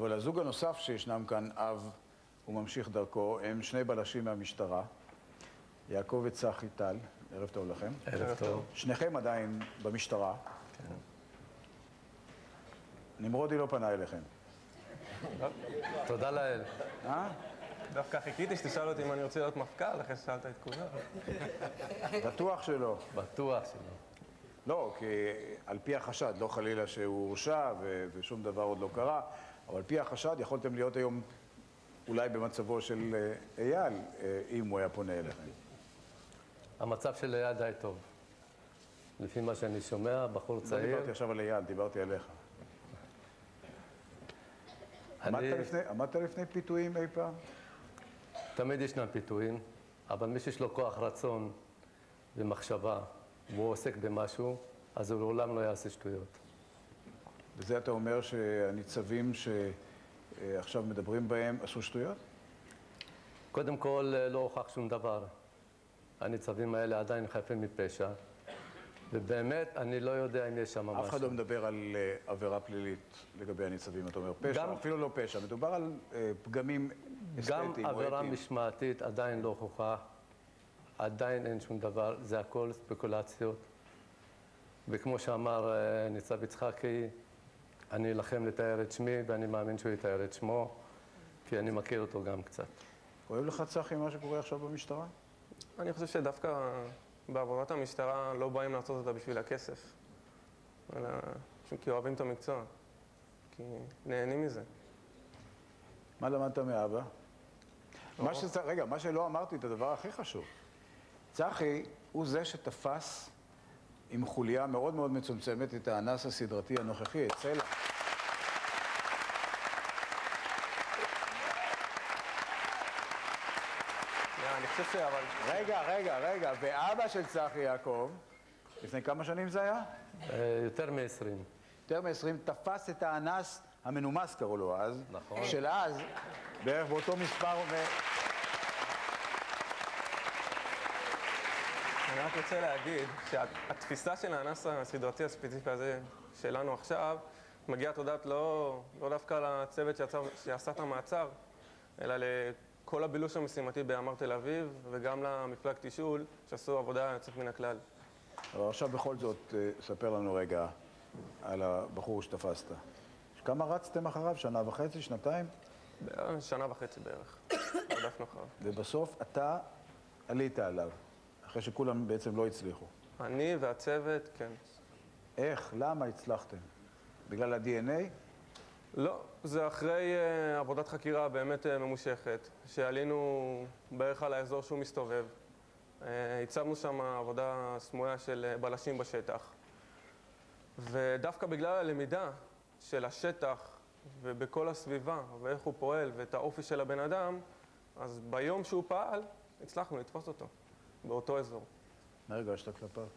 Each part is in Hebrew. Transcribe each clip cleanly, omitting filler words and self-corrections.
אבל הזוג הנוסף שישנם כאן, אב וממשיך דרכו, הם שני בלשים מהמשטרה, יעקב וצחי טל. ערב טוב לכם. ערב טוב. שניכם עדיין במשטרה. כן. נמרודי לא פנה אליכם. תודה לאל. דווקא חיכיתי שתשאל אותי אם אני רוצה להיות מפכ"ל, אחרי ששאלת את כולם. בטוח שלא. בטוח שלא. לא, כי על פי החשד, לא חלילה שהוא הורשע ושום דבר עוד לא קרה, אבל על פי החשד יכולתם להיות היום אולי במצבו של אייל, אם הוא היה פונה אליכם. המצב של אייל די טוב. לפי מה שאני שומע, בחור צעיר. לא דיברתי עכשיו על אייל, דיברתי עליך. עמדת לפני פיתויים אי פעם? תמיד ישנם פיתויים, אבל מי שיש לו כוח רצון ומחשבה, והוא עוסק במשהו, אז הוא לעולם לא יעשה שטויות. וזה אתה אומר שהניצבים שעכשיו מדברים בהם עשו שטויות? קודם כל, לא הוכח שום דבר. הניצבים האלה עדיין חפים מפשע, ובאמת אני לא יודע אם יש שם משהו. אף אחד לא מדבר על עבירה פלילית לגבי הניצבים, אתה אומר פשע, אפילו לא פשע, מדובר על פגמים אסתטיים. גם עבירה משמעתית עדיין לא הוכחה, עדיין אין שום דבר, זה הכל ספקולציות. וכמו שאמר ניצב יצחקי, אני אלחם לתאר את שמי, ואני מאמין שהוא יתאר את שמו, כי אני מכיר אותו גם קצת. כואב לך צחי מה שקורה עכשיו במשטרה? אני חושב שדווקא בעבודת המשטרה לא באים לעשות אותה בשביל הכסף, אלא כי אוהבים את המקצוע, כי נהנים מזה. מה למדת מאבא? רגע, מה שלא אמרתי, את הדבר הכי חשוב. צחי הוא זה שתפס עם חוליה מאוד מאוד מצומצמת את האנס הסדרתי הנוכחי, את סלע. אני חושב אבל... רגע, ואבא של צחי יעקב, לפני כמה שנים זה היה? יותר מ-20. יותר מ-20, תפס את האנס המנומס, קראו לו אז. נכון. של אז, בערך באותו מספר... אני רק רוצה להגיד שהתפיסה של האנס הסדרתי הספציפי הזה שלנו עכשיו, מגיעה תודעת לא דווקא לצוות שעשה את המעצר, אלא לכל הבילוש המשימתי בימ"ר תל אביב, וגם למפלג תשאול, שעשו עבודה יוצאת מן הכלל. אבל עכשיו בכל זאת, ספר לנו רגע על הבחור שתפסת. כמה רצתם אחריו? שנה וחצי? שנתיים? שנה וחצי בערך. רדפנו אחריו. ובסוף אתה עלית עליו, אחרי שכולם בעצם לא הצליחו. אני והצוות, כן. איך? למה הצלחתם? בגלל ה-DNA? לא, זה אחרי עבודת חקירה באמת ממושכת, שעלינו בערך על האזור שהוא מסתובב. הצבנו שם עבודה סמויה של בלשים בשטח. ודווקא בגלל הלמידה של השטח ובכל הסביבה, ואיך הוא פועל ואת האופי של הבן אדם, אז ביום שהוא פעל, הצלחנו לתפוס אותו, באותו אזור. מה הרגשת כלפיו?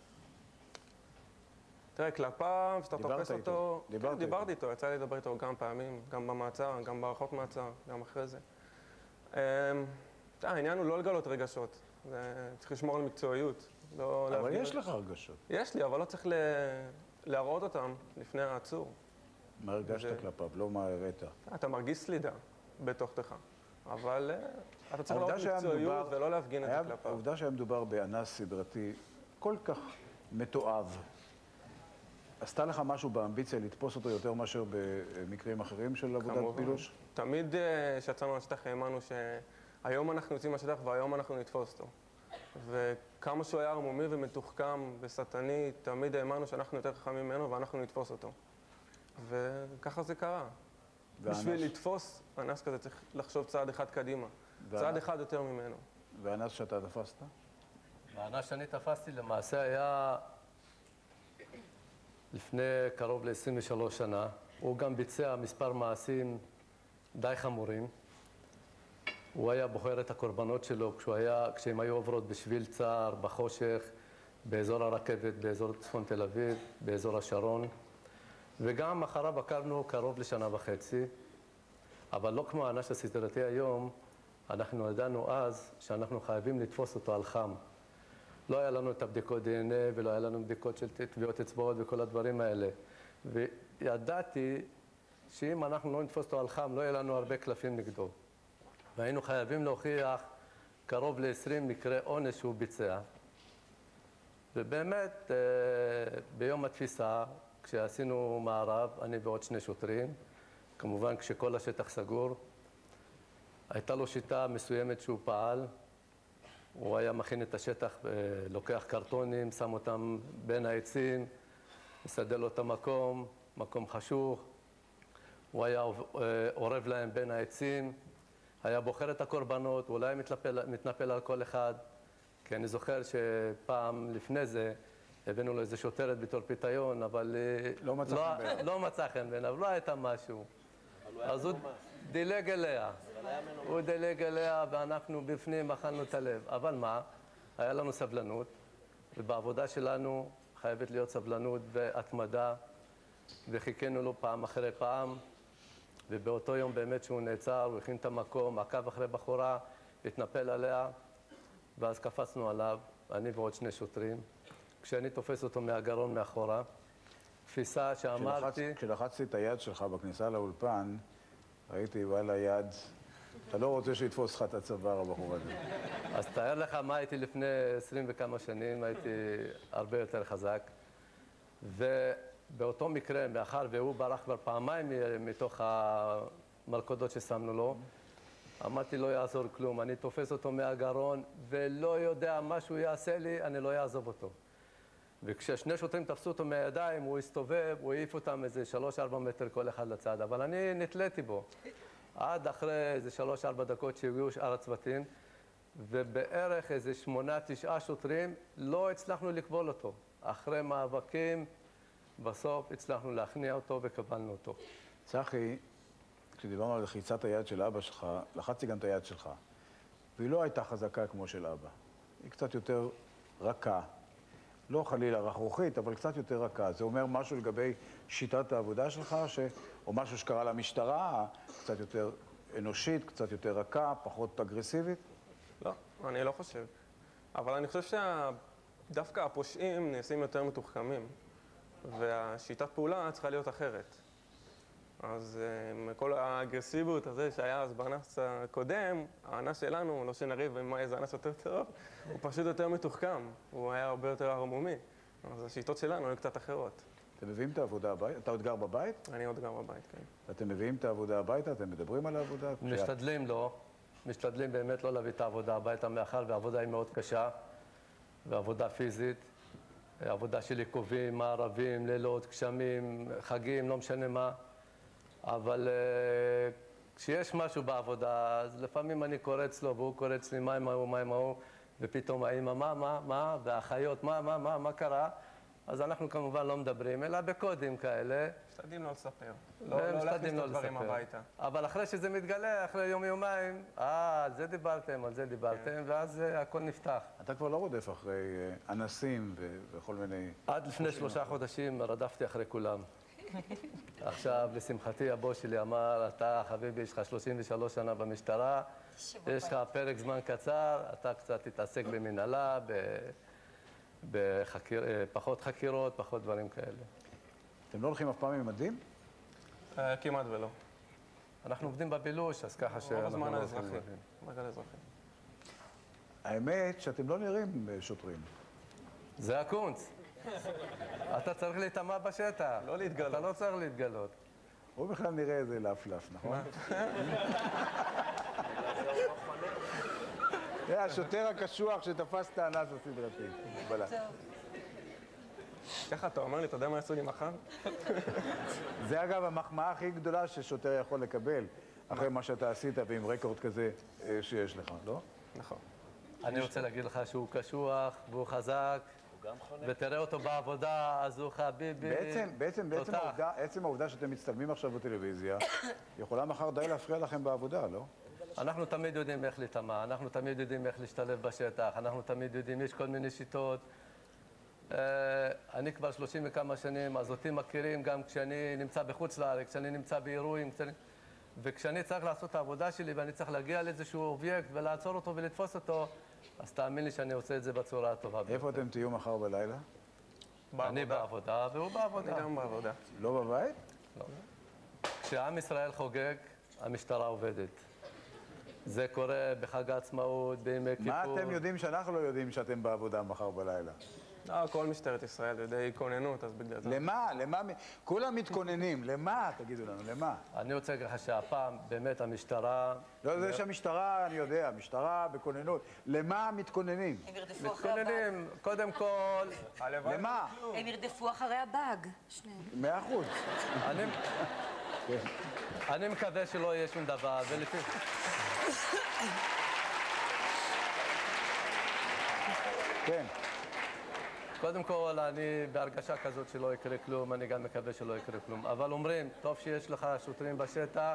תראה, כלפיו, שאתה תופס אותו... דיברתי איתו, יצא לי לדבר איתו גם פעמים, גם במעצר, גם בהארכות מעצר, גם אחרי זה. העניין הוא לא לגלות רגשות, צריך לשמור על מקצועיות. אבל יש לך רגשות. יש לי, אבל לא צריך להראות אותם לפני העצור. מה הרגשת כלפיו? לא מה הראית. אתה מרגיש סלידה בתוכך, אבל אתה צריך לראות מקצועיות ולא להפגין את זה כלפיו. העובדה שהיה מדובר באנס סדרתי כל כך מתועב, עשתה לך משהו באמביציה לתפוס אותו יותר מאשר במקרים אחרים של עבודת בילוש? תמיד כשיצאנו לשטח האמנו שהיום אנחנו יוצאים לשטח והיום אנחנו נתפוס אותו. וכמה שהוא היה ערמומי ומתוחכם וסטני, תמיד האמנו שאנחנו יותר חכמים ממנו ואנחנו נתפוס אותו. וככה זה קרה. בשביל לתפוס, האנס כזה צריך לחשוב צעד אחד קדימה. צעד אחד יותר ממנו. והאנס שאתה תפסת? האנס שאני תפסתי למעשה היה לפני קרוב ל-23 שנה. הוא גם ביצע מספר מעשים די חמורים. הוא היה בוחר את הקורבנות שלו כשהם היו עוברות בשביל צער, בחושך, באזור הרכבת, באזור צפון תל אביב, באזור השרון. וגם אחריו עקבנו קרוב לשנה וחצי. אבל לא כמו האנס הסדרתי היום, אנחנו ידענו אז שאנחנו חייבים לתפוס אותו על חם. לא היה לנו את הבדיקות DNA ולא היה לנו בדיקות של טביעות אצבעות וכל הדברים האלה. וידעתי שאם אנחנו לא נתפוס אותו על חם, לא יהיה לנו הרבה קלפים נגדו. והיינו חייבים להוכיח קרוב ל-20 מקרי אונס שהוא ביצע. ובאמת, ביום התפיסה, כשעשינו מערב, אני ועוד 2 שוטרים, כמובן כשכל השטח סגור, הייתה לו שיטה מסוימת שהוא פעל. הוא היה מכין את השטח, לוקח קרטונים, שם אותם בין העצים, מסדר לו את המקום, מקום חשוך. הוא היה עורב להם בין העצים, היה בוחר את הקורבנות, הוא אולי מתנפל על כל אחד. כי אני זוכר שפעם לפני זה הבאנו לו איזה שוטרת בתור פיתיון, אבל לא מצא חן בעיניו, לא הייתה משהו. אז הוא דילג אליה. הוא דילג אליה ואנחנו בפנים אכלנו את הלב. אבל מה? היה לנו סבלנות, ובעבודה שלנו חייבת להיות סבלנות והתמדה, וחיכינו לו פעם אחרי פעם, ובאותו יום באמת שהוא נעצר, הוא הכין את המקום, עקב אחרי בחורה, התנפל עליה, ואז קפצנו עליו, אני ועוד 2 שוטרים. כשאני תופס אותו מהגרון מאחורה, תפיסה שאמרתי... כשלחצתי את היד שלך בכניסה לאולפן, ראיתי, וואלה, יד, אתה לא רוצה שיתפוס לך את הצוואר, הבחור הזה. אז תאר לך מה הייתי לפני 20 וכמה שנים, הייתי הרבה יותר חזק. ובאותו מקרה, מאחר והוא ברח כבר פעמיים מתוך המלכודות ששמנו לו, אמרתי, לא יעזור כלום, אני תופס אותו מהגרון ולא יודע מה שהוא יעשה לי, אני לא אעזוב אותו. וכש2 שוטרים תפסו אותו מהידיים, הוא הסתובב, הוא העיף אותם איזה 3-4 מטר כל אחד לצד, אבל אני נתליתי בו. עד אחרי איזה 3-4 דקות שהגיעו שאר הצוותים, ובערך איזה 8-9 שוטרים לא הצלחנו לקבול אותו. אחרי מאבקים, בסוף הצלחנו להכניע אותו וקבלנו אותו. צחי, כשדיברנו על לחיצת היד של אבא שלך, לחצתי גם את היד שלך. והיא לא הייתה חזקה כמו של אבא. היא קצת יותר רכה. לא חלילה רכרוכית, אבל קצת יותר רכה. זה אומר משהו לגבי שיטת העבודה שלך, או משהו שקרה למשטרה, קצת יותר אנושית, קצת יותר רכה, פחות אגרסיבית? לא, אני לא חושב. אבל אני חושב שדווקא הפושעים נעשים יותר מתוחכמים, והשיטת פעולה צריכה להיות אחרת. אז כל האגרסיביות הזה שהיה אז באנס הקודם, האנס שלנו, לא שנריב איזה אנס יותר טוב, הוא פשוט יותר מתוחכם, הוא היה הרבה יותר ערמומי. אז השיטות שלנו היו קצת אחרות. אתם מביאים את העבודה הביתה? אתה עוד גר בבית? אני עוד גר בבית, כן. ואתם מביאים את העבודה הביתה? אתם מדברים על העבודה? משתדלים לא. משתדלים באמת לא להביא את העבודה הביתה, מאחר והעבודה היא מאוד קשה, ועבודה פיזית. עבודה של עיכובים, מערבים, לילות, גשמים, חגים, לא משנה מה. אבל כשיש משהו בעבודה, אז לפעמים אני קורץ לו והוא קורץ לי מה עם ההוא, מה עם ההוא, ופתאום האמא, מה, והאחיות, מה קרה? אז אנחנו כמובן לא מדברים, אלא בקודים כאלה. משתדלים לא לספר. לא להכניס את הדברים הביתה. אבל אחרי שזה מתגלה, אחרי יום-יומיים, על זה דיברתם, ואז הכל נפתח. אתה כבר לא רודף אחרי אנסים וכל מיני... עד לפני 3 חודשים רדפתי אחרי כולם. עכשיו, לשמחתי, הבוס שלי אמר, אתה, חביבי, יש לך 33 שנה במשטרה, יש לך פרק זמן קצר, אתה קצת תתעסק במנהלה, פחות חקירות, פחות דברים כאלה. אתם לא הולכים אף פעם עם מדים? כמעט ולא. אנחנו עובדים בבילוש, אז ככה שאנחנו רוב הזמן לא האזרחי. הולכים עם רק על אזרחי. האמת שאתם לא נראים שוטרים. זה הקונץ. אתה צריך להתאמה בשטח. לא להתגלות. אתה לא צריך להתגלות. הוא בכלל נראה איזה לפלף, נכון? זה השוטר הקשוח שתפס את האנס הסדרתי. ככה אתה אומר לי, אתה יודע מה יעשו לי מחר? זה אגב המחמאה הכי גדולה ששוטר יכול לקבל, אחרי מה שאתה עשית ועם רקורד כזה שיש לך, לא? נכון. אני רוצה להגיד לך שהוא קשוח והוא חזק, ותראה אותו בעבודה, אז הוא חביבי. בעצם העובדה שאתם מצטלמים עכשיו בטלוויזיה, יכולה מחר די להפריע לכם בעבודה, לא? אנחנו תמיד יודעים איך להתאמה, אנחנו תמיד יודעים איך להשתלב בשטח, אנחנו תמיד יודעים, יש כל מיני שיטות. אני כבר 30 וכמה שנים, אז אותי מכירים גם כשאני נמצא בחוץ לארץ, כשאני נמצא באירועים, וכשאני צריך לעשות את העבודה שלי ואני צריך להגיע לאיזשהו אובייקט ולעצור אותו ולתפוס אותו, אז תאמין לי שאני עושה את זה בצורה הטובה ביותר. איפה אתם תהיו מחר בלילה? אני בעבודה והוא בעבודה. אני גם בעבודה. לא בבית? לא. כשעם ישראל חוגג, המשטרה עובדת. זה קורה בחג העצמאות, בימי כיפור. מה אתם יודעים שאנחנו לא יודעים שאתם בעבודה מחר בלילה? כל משטרת ישראל, זה די התכוננות, אז בגלל זה. למה? כולם מתכוננים. למה? תגידו לנו, למה? אני רוצה להגיד לך שהפעם באמת המשטרה... לא, זה שהמשטרה, אני יודע, המשטרה בכוננות. למה מתכוננים? הם ירדפו אחרי הבאג. מתכוננים, קודם כל... למה? הם ירדפו אחרי הבאג, שניהם. 100%. אני מקווה שלא יהיה שום דבר, ולפי... כן. קודם כל, אני בהרגשה כזאת שלא יקרה כלום, אני גם מקווה שלא יקרה כלום. אבל אומרים, טוב שיש לך שוטרים בשטח,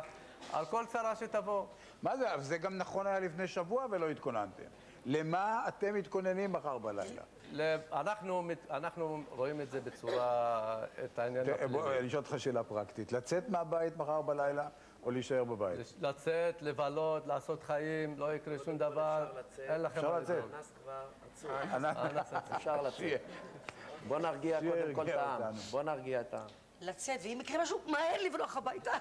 על כל צרה שתבוא. מה זה? זה גם נכון היה לפני שבוע ולא התכוננתם. למה אתם מתכוננים מחר בלילה? אנחנו רואים את זה בצורה, את העניין הפנימי. אני אשאל אותך שאלה פרקטית. לצאת מהבית מחר בלילה או להישאר בבית? לצאת, לבלות, לעשות חיים, לא יקרה שום דבר. אין לכם אפשר מה לצאת. לדאוג. אנס כבר עצור. אפשר לצאת. בוא נרגיע קודם כל את העם. בוא נרגיע את העם. לצאת, ואם יקרה משהו, מהר לברוח הביתה.